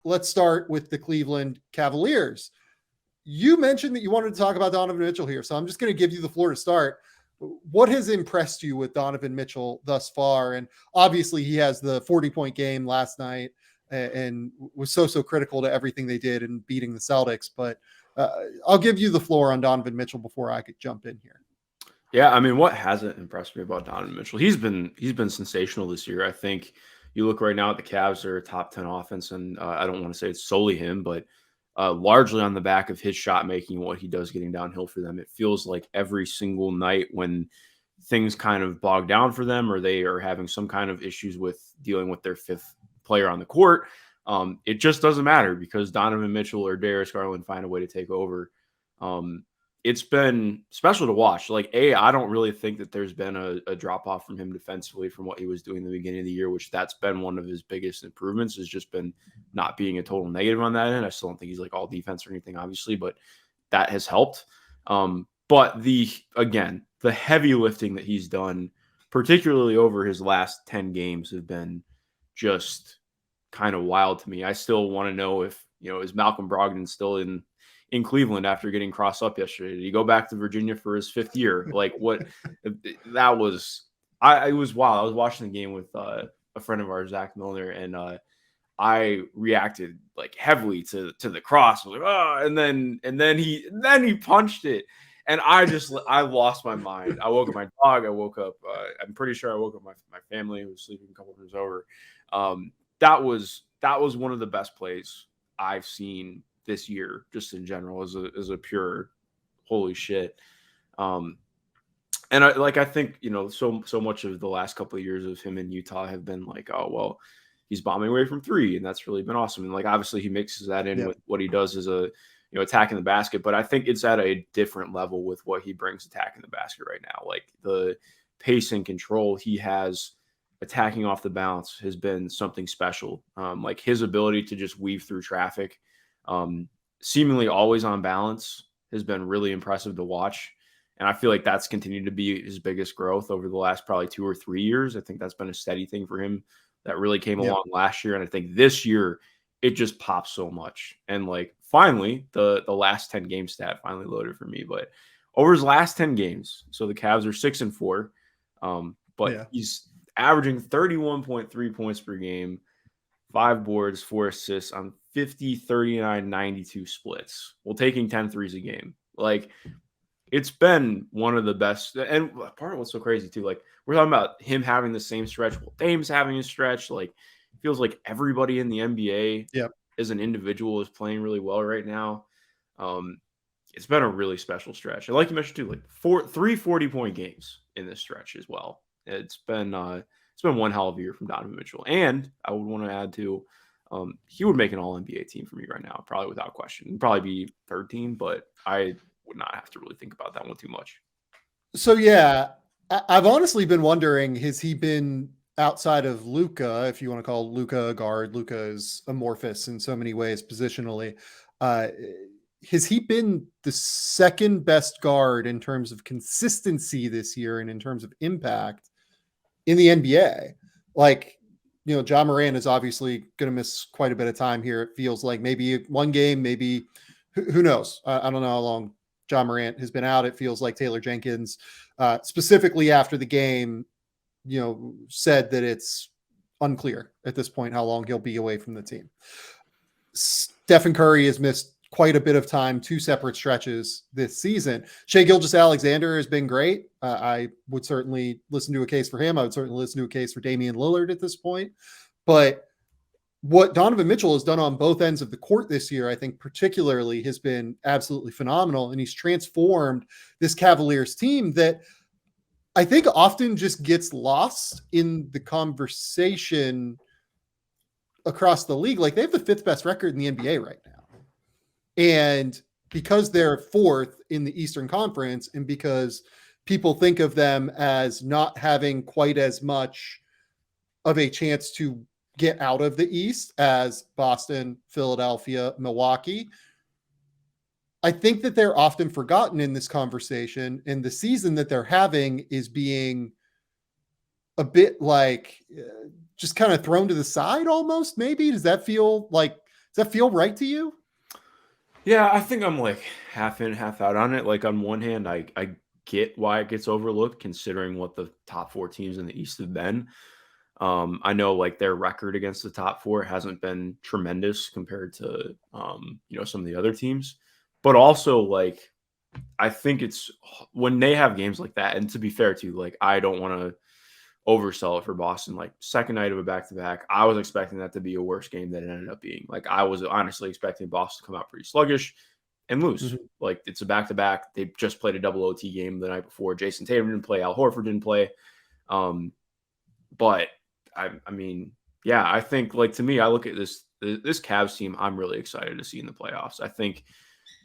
let's start with the Cleveland Cavaliers. You mentioned that you wanted to talk about Donovan Mitchell here, so I'm just going to give you the floor to start. What has impressed you with Donovan Mitchell thus far? And obviously he has the 40-point game last night and was so critical to everything they did in beating the Celtics. But I'll give you the floor on Donovan Mitchell before I could jump in here. Yeah, I mean, what hasn't impressed me about Donovan Mitchell? He's been sensational this year. I think you look right now at the Cavs, they're a top 10 offense, and I don't want to say it's solely him, but largely on the back of his shot making, what he does getting downhill for them. It feels like every single night when things kind of bog down for them, or they are having some kind of issues with dealing with their fifth player on the court, it just doesn't matter because Donovan Mitchell or Darius Garland find a way to take over. It's been special to watch. Like, I don't really think that there's been a drop off from him defensively from what he was doing in the beginning of the year, which that's been one of his biggest improvements, has just been not being a total negative on that end. I still don't think he's like all defense or anything, obviously, but that has helped. But the heavy lifting that he's done, particularly over his last 10 games, have been just kind of wild to me. I still want to know if, is Malcolm Brogdon still in Cleveland after getting crossed up yesterday? Did he go back to Virginia for his fifth year? Like, what? That was, it was wild. I was watching the game with a friend of ours, Zach Milner, and I reacted like heavily to the cross. I was like, oh, and then he punched it, and I lost my mind. I woke up my dog. I woke up. I'm pretty sure I woke up my family, who was sleeping a couple of rooms over. That was one of the best plays I've seen this year, just in general, as a pure holy shit. And I think, so much of the last couple of years of him in Utah have been like, oh, well, he's bombing away from three, and that's really been awesome. And like, obviously he mixes that in with what he does as attacking the basket, but I think it's at a different level with what he brings attacking the basket right now. Like, the pace and control he has attacking off the bounce has been something special. Like, his ability to just weave through traffic, seemingly always on balance, has been really impressive to watch. And I feel like that's continued to be his biggest growth over the last probably 2 or 3 years. I think that's been a steady thing for him that really came along last year. And I think this year it just pops so much. And like, finally, the last 10 game stat finally loaded for me, but over his last 10 games, so the Cavs are 6-4, but he's averaging 31.3 points per game, 5 boards, 4 assists on 50, 39, 92 splits, while taking 10 threes a game. Like, it's been one of the best. And part of what's so crazy too, like, we're talking about him having the same stretch, while Dame's having a stretch. Like, it feels like everybody in the NBA as an individual is playing really well right now. It's been a really special stretch. And like you mentioned too, like 3 40-point games in this stretch as well. It's been one hell of a year from Donovan Mitchell. And I would want to add to, he would make an all-NBA team for me right now, probably without question. It'd probably be third team, but I would not have to really think about that one too much. So yeah, I've honestly been wondering, has he been outside of Luka, if you want to call Luka a guard? Luka is amorphous in so many ways positionally. Has he been the second best guard in terms of consistency this year and in terms of impact in the NBA? Like, Ja Morant is obviously going to miss quite a bit of time here. It feels like maybe one game, maybe who knows? I don't know how long Ja Morant has been out. It feels like Taylor Jenkins, specifically after the game, said that it's unclear at this point how long he'll be away from the team. Stephen Curry has missed quite a bit of time, 2 separate stretches this season. Shai Gilgeous-Alexander has been great. I would certainly listen to a case for him. I would certainly listen to a case for Damian Lillard at this point. But what Donovan Mitchell has done on both ends of the court this year, I think particularly, has been absolutely phenomenal. And he's transformed this Cavaliers team that I think often just gets lost in the conversation across the league. Like, they have the 5th best record in the NBA right now. And because they're 4th in the Eastern Conference, and because people think of them as not having quite as much of a chance to get out of the East as Boston, Philadelphia, Milwaukee, I think that they're often forgotten in this conversation. And the season that they're having is being a bit like just kind of thrown to the side almost, maybe. Does that feel like Does that feel right to you? Yeah, I think I'm like half in, half out on it. Like on one hand, I get why it gets overlooked considering what the top four teams in the East have been. I know like their record against the top four hasn't been tremendous compared to some of the other teams, but also like I think it's when they have games like that. And to be fair, too, like I don't want to oversell it for Boston. Like second night of a back to back, I was expecting that to be a worse game than it ended up being. Like I was honestly expecting Boston to come out pretty sluggish and lose. Mhm. Like it's a back to back. They just played a double OT game the night before. Jason Tatum didn't play. Al Horford didn't play. But I mean, yeah, I think like to me, I look at this Cavs team. I'm really excited to see in the playoffs. I think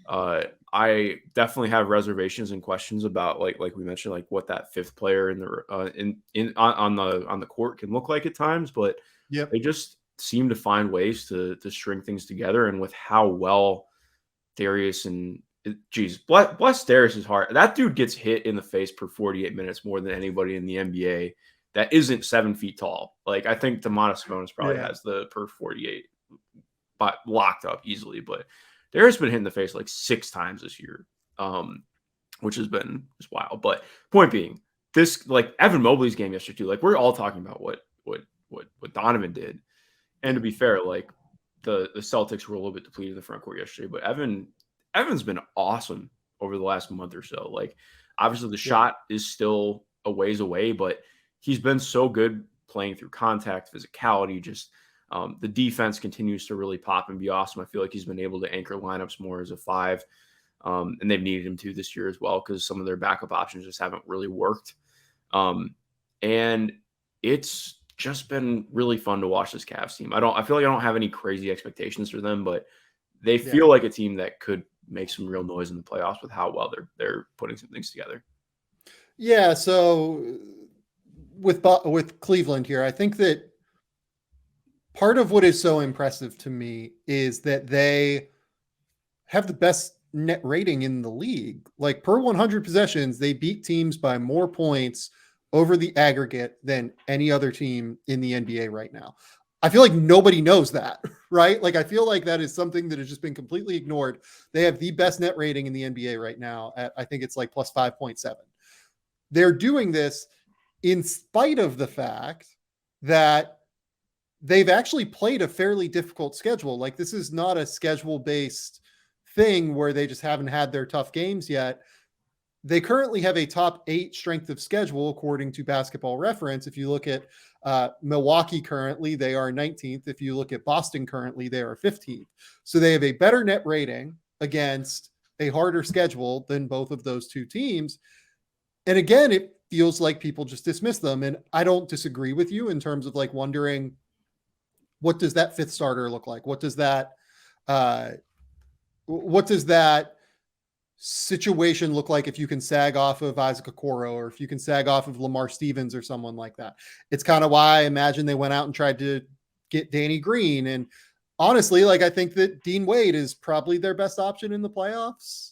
I definitely have reservations and questions about like we mentioned, like what that fifth player in the on the court can look like at times, but Yep. they just seem to find ways to string things together. And with how well Darius and geez, bless Darius's heart, that dude gets hit in the face per 48 minutes more than anybody in the NBA that isn't 7 feet tall. Like I think Domantas Sabonis probably Yeah. has the per 48 but locked up easily, but Darius been hit in the face like 6 times this year, which has been just wild. But point being, this like Evan Mobley's game yesterday too. Like we're all talking about what Donovan did, and Yeah. to be fair, like the Celtics were a little bit depleted in the front court yesterday, but Evan's been awesome over the last month or so. Like obviously the Yeah. shot is still a ways away, but he's been so good playing through contact, physicality, just the defense continues to really pop and be awesome. I feel like he's been able to anchor lineups more as a five, and they've needed him to this year as well because some of their backup options just haven't really worked. And it's just been really fun to watch this Cavs team. I feel like I don't have any crazy expectations for them, but they Yeah. feel like a team that could make some real noise in the playoffs with how well they're putting some things together. Yeah. So with Cleveland here, I think that part of what is so impressive to me is that they have the best net rating in the league. Like per 100 possessions, they beat teams by more points over the aggregate than any other team in the NBA right now. I feel like nobody knows that, right? Like I feel like that is something that has just been completely ignored. They have the best net rating in the NBA right now at I think it's like plus 5.7. They're doing this in spite of the fact that they've actually played a fairly difficult schedule. Like this is not a schedule based thing where they just haven't had their tough games yet. They currently have a top 8 strength of schedule according to Basketball Reference. If you look at Milwaukee currently, they are 19th. If you look at Boston currently, they are 15th. So they have a better net rating against a harder schedule than both of those two teams. And again, it feels like people just dismiss them. And I don't disagree with you in terms of like wondering, what does that fifth starter look like? What does that uh, situation look like if you can sag off of Isaac Okoro or if you can sag off of Lamar Stevens or someone like that? It's kind of why I imagine they went out and tried to get Danny Green. And honestly, like I think that Dean Wade is probably their best option in the playoffs.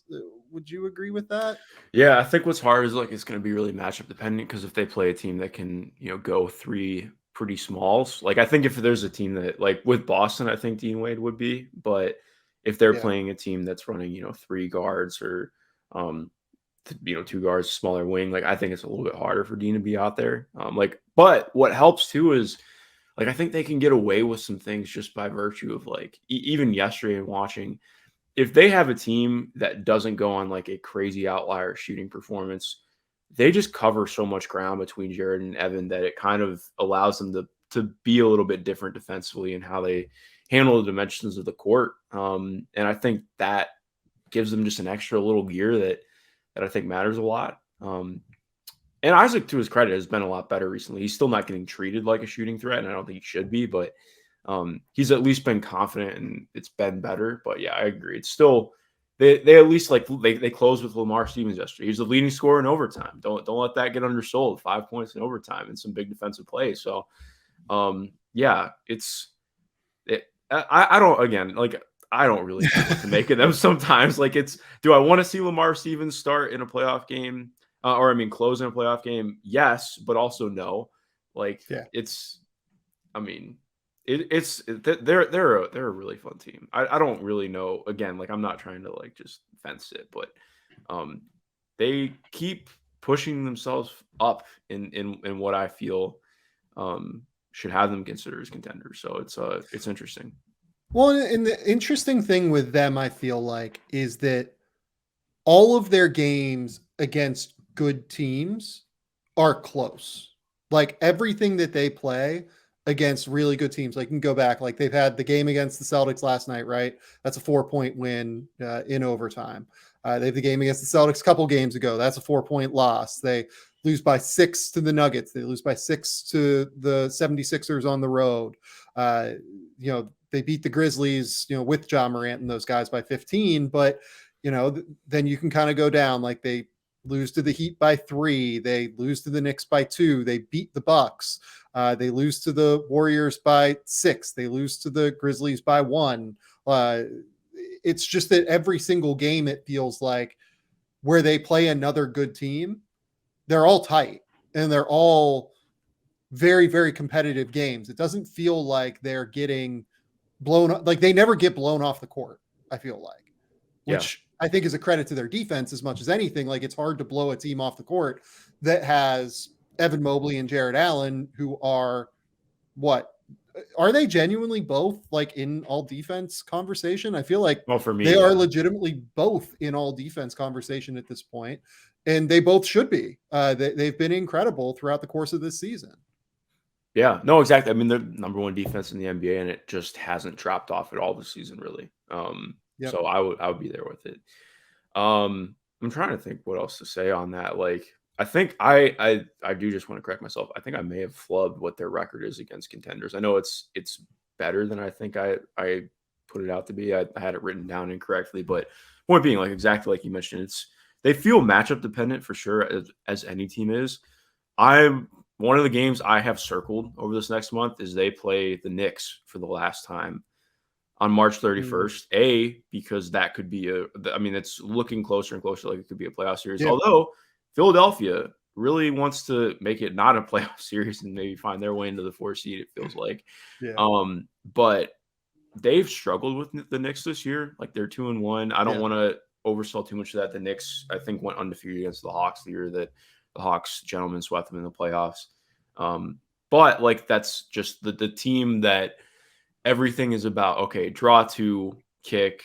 Would you agree with that? Yeah, I think what's hard is like it's going to be really matchup dependent because if they play a team that can, go three pretty smalls, like I think if there's a team that like with Boston, I think Dean Wade would be, but if they're Yeah. playing a team that's running, three guards or um two guards, smaller wing, like I think it's a little bit harder for Dean to be out there. But what helps too is like I think they can get away with some things just by virtue of like even yesterday and watching if they have a team that doesn't go on like a crazy outlier shooting performance, they just cover so much ground between Jared and Evan that it kind of allows them to be a little bit different defensively in how they handle the dimensions of the court. And I think that gives them just an extra little gear that I think matters a lot. And Isaac, to his credit, has been a lot better recently. He's still not getting treated like a shooting threat, and I don't think he should be, but he's at least been confident and it's been better. But yeah, I agree. It's still they at least like they closed with Lamar Stevens yesterday. He's the leading scorer in overtime. Don't let that get undersold. 5 points in overtime and some big defensive plays. So yeah, I don't again like I don't really know what to make of them sometimes. Like do I want to see Lamar Stevens start in a playoff game? Or I mean close in a playoff game? Yes, but also no. Like Yeah. I mean, they're a really fun team. I don't really know. Again, like I'm not trying to like just fence it, but um, they keep pushing themselves up in what I feel should have them considered as contenders. So it's interesting. Well, and the interesting thing with them, I feel like, is that all of their games against good teams are close. Like everything that they play against really good teams, like you can go back, like they've had the game against the Celtics last night, right? That's a 4-point win in overtime. They have the game against the Celtics a couple games ago. That's a 4-point loss. They lose by 6 to the Nuggets. They lose by 6 to the 76ers on the road. Uh, they beat the Grizzlies, with Ja Morant and those guys by 15, but then you can kind of go down. Like they lose to the Heat by 3, they lose to the Knicks by 2, they beat the Bucks, they lose to the Warriors by 6, they lose to the Grizzlies by 1. It's just that every single game, it feels like, where they play another good team, they're all tight and they're all very, very competitive games. It doesn't feel like they're getting blown up. Like they never get blown off the court, I feel like, Yeah. which I think is a credit to their defense as much as anything. Like it's hard to blow a team off the court that has Evan Mobley and Jared Allen, who are they genuinely both like in all defense conversation? I feel like Well, for me, they are yeah. legitimately both in all defense conversation at this point, and they both should be. They've been incredible throughout the course of this season. Yeah, no, exactly. I mean, they're number one defense in the NBA, and it just hasn't dropped off at all this season, really. Yep. So I would be there with it. I'm trying to think what else to say on that. Like, I think I do just want to correct myself. I think I may have flubbed what their record is against contenders. I know it's better than I think I put it out to be. I had it written down incorrectly, but point being, like exactly like you mentioned, they feel matchup dependent for sure, as any team is. I'm one of the games I have circled over this next month is they play the Knicks for the last time on March 31st. Because that could be it's looking closer and closer, like it could be a playoff series. Yeah. Although Philadelphia really wants to make it not a playoff series and maybe find their way into the 4 seed, it feels like. Yeah. But they've struggled with the Knicks this year. Like they're 2-1. I don't want to oversell too much of that. The Knicks, I think, went undefeated against the Hawks the year that the Hawks gentlemen swept them in the playoffs. But like that's just the team that everything is about. Okay, draw 2, kick,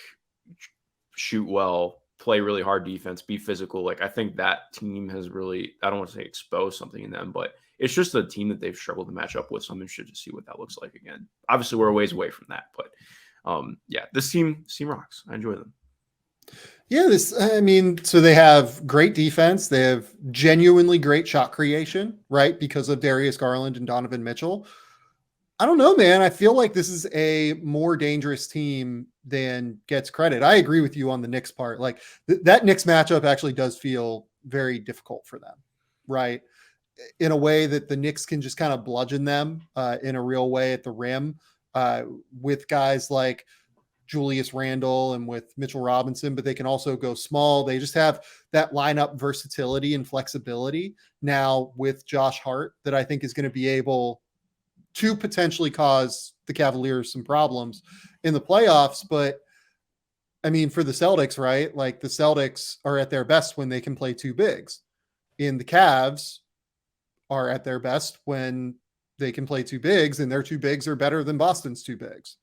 shoot well, play really hard defense, be physical. Like I think that team has really, I don't want to say exposed something in them, but it's just a team that they've struggled to match up with. So I'm interested to see what that looks like again. Obviously, we're a ways away from that, but this team rocks. I enjoy them. Yeah, so they have great defense. They have genuinely great shot creation, right? Because of Darius Garland and Donovan Mitchell. I don't know, man. I feel like this is a more dangerous team than gets credit. I agree with you on the Knicks part. Like that Knicks matchup actually does feel very difficult for them, right? In a way that the Knicks can just kind of bludgeon them in a real way at the rim with guys like Julius Randle and with Mitchell Robinson, but they can also go small. They just have that lineup versatility and flexibility now with Josh Hart that I think is going to be able to potentially cause the Cavaliers some problems in the playoffs. But I mean, for the Celtics, right? Like the Celtics are at their best when they can play 2 bigs. In the Cavs are at their best when they can play 2 bigs, and their 2 bigs are better than Boston's 2 bigs.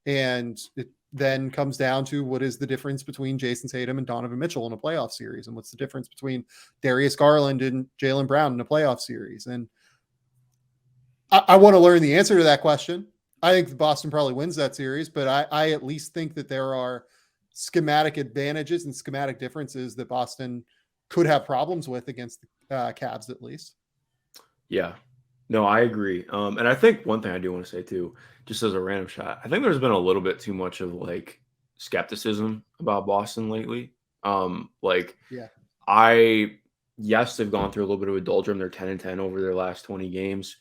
And it then comes down to what is the difference between Jason Tatum and Donovan Mitchell in a playoff series, and what's the difference between Darius Garland and Jaylen Brown in a playoff series. And I want to learn the answer to that question. I think Boston probably wins that series, but I at least think that there are schematic advantages and schematic differences that Boston could have problems with against the Cavs, at least. Yeah, no, I agree. And I think one thing I do want to say too, just as a random shot, I think there's been a little bit too much of like skepticism about Boston lately. Yes, they've gone through a little bit of a doldrum. They're 10-10 over their last 20 games.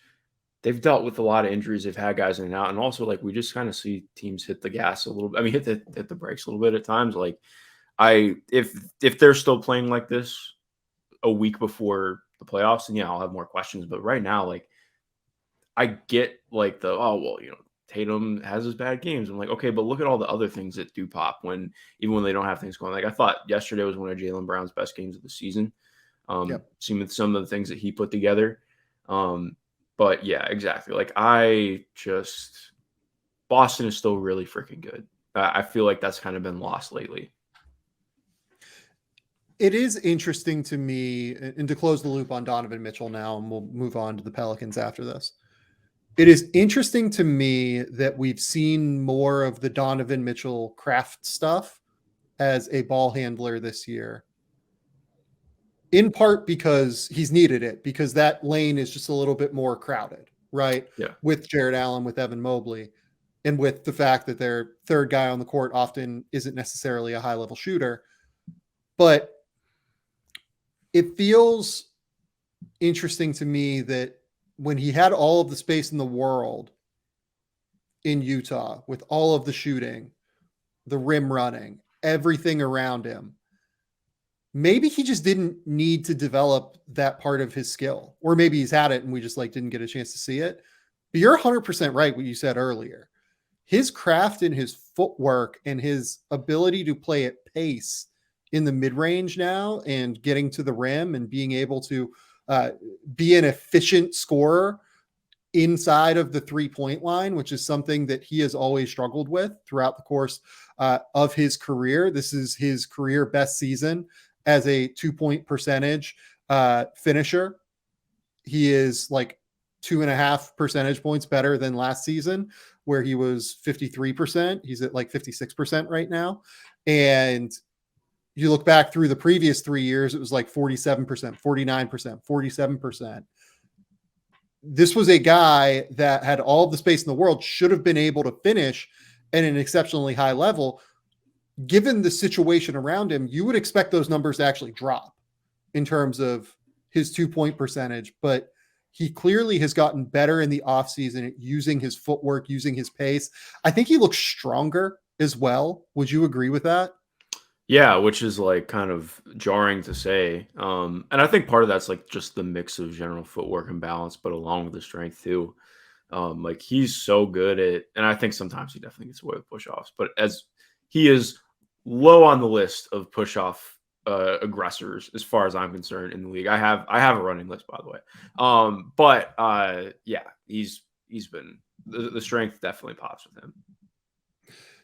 They've dealt with a lot of injuries. They've had guys in and out, and also like we just kind of see teams hit the gas a little bit. I mean, hit the brakes a little bit at times. Like if they're still playing like this a week before the playoffs, then yeah, I'll have more questions. But right now, like I get like Tatum has his bad games. I'm like, okay, but look at all the other things that do pop even when they don't have things going. Like I thought yesterday was one of Jaylen Brown's best games of the season. Yep. Seeing with some of the things that he put together. But yeah, exactly. Like Boston is still really freaking good. I feel like that's kind of been lost lately. It is interesting to me, and to close the loop on Donovan Mitchell now, and we'll move on to the Pelicans after this. It is interesting to me that we've seen more of the Donovan Mitchell craft stuff as a ball handler this year, in part because he's needed it, because that lane is just a little bit more crowded, right? Yeah. With Jared Allen, with Evan Mobley, and with the fact that their third guy on the court often isn't necessarily a high level shooter. But it feels interesting to me that when he had all of the space in the world in Utah, with all of the shooting, the rim running, everything around him, maybe he just didn't need to develop that part of his skill, or maybe he's had it and we just like didn't get a chance to see it. But you're 100% right what you said earlier. His craft and his footwork and his ability to play at pace in the mid-range now, and getting to the rim and being able to be an efficient scorer inside of the 3-point line, which is something that he has always struggled with throughout the course of his career. This is his career best season as a 2-point percentage finisher. He is like 2.5 percentage points better than last season, where he was 53%. He's at like 56% right now. And you look back through the previous 3 years, it was like 47%, 49%, 47%. This was a guy that had all of the space in the world, should have been able to finish at an exceptionally high level. Given the situation around him, you would expect those numbers to actually drop in terms of his 2-point percentage, but he clearly has gotten better in the offseason at using his footwork, using his pace. I think he looks stronger as well. Would you agree with that? Yeah, which is like kind of jarring to say. And I think part of that's like just the mix of general footwork and balance, but along with the strength too. Like he's so good at, and I think sometimes he definitely gets away with push-offs, but as he is low on the list of push-off aggressors as far as I'm concerned in the league. I have a running list, by the way. But yeah, he's been the strength definitely pops with him.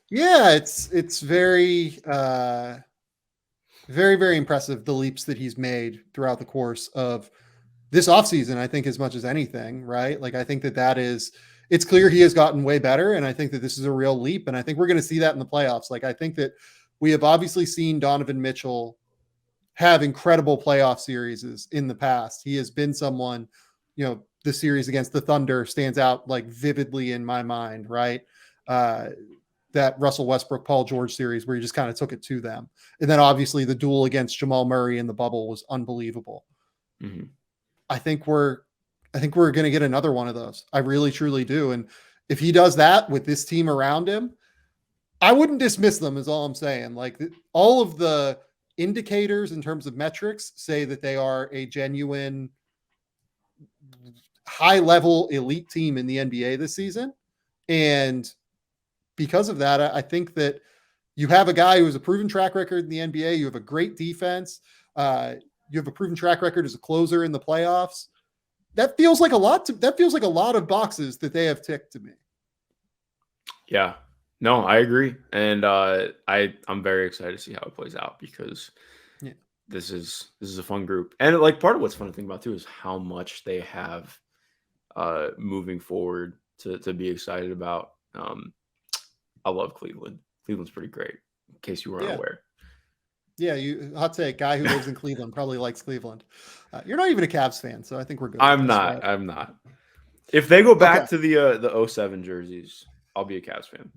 Yeah, it's very, very, very impressive, the leaps that he's made throughout the course of this offseason, I think, as much as anything, right? Like, I think that it's clear he has gotten way better, and I think that this is a real leap, and I think we're going to see that in the playoffs. Like, I think that we have obviously seen Donovan Mitchell have incredible playoff series in the past. He has been someone, the series against the Thunder stands out like vividly in my mind, right? That Russell Westbrook, Paul George series where he just kind of took it to them. And then obviously the duel against Jamal Murray in the bubble was unbelievable. Mm-hmm. I think we're going to get another one of those. I really, truly do. And if he does that with this team around him, I wouldn't dismiss them, is all I'm saying. Like, all of the indicators in terms of metrics say that they are a genuine high level elite team in the NBA this season. And because of that, I think that you have a guy who has a proven track record in the NBA. You have a great defense. You have a proven track record as a closer in the playoffs. That feels like a lot of boxes that they have ticked to me. Yeah, no, I agree. And I'm very excited to see how it plays out, because this is a fun group. And like part of what's fun to think about too is how much they have moving forward to be excited about. I love Cleveland. Cleveland's pretty great, in case you weren't aware. Yeah, hot take. Guy who lives in Cleveland probably likes Cleveland. You're not even a Cavs fan, so I think we're good. I'm not. If they go back to the 07 jerseys, I'll be a Cavs fan.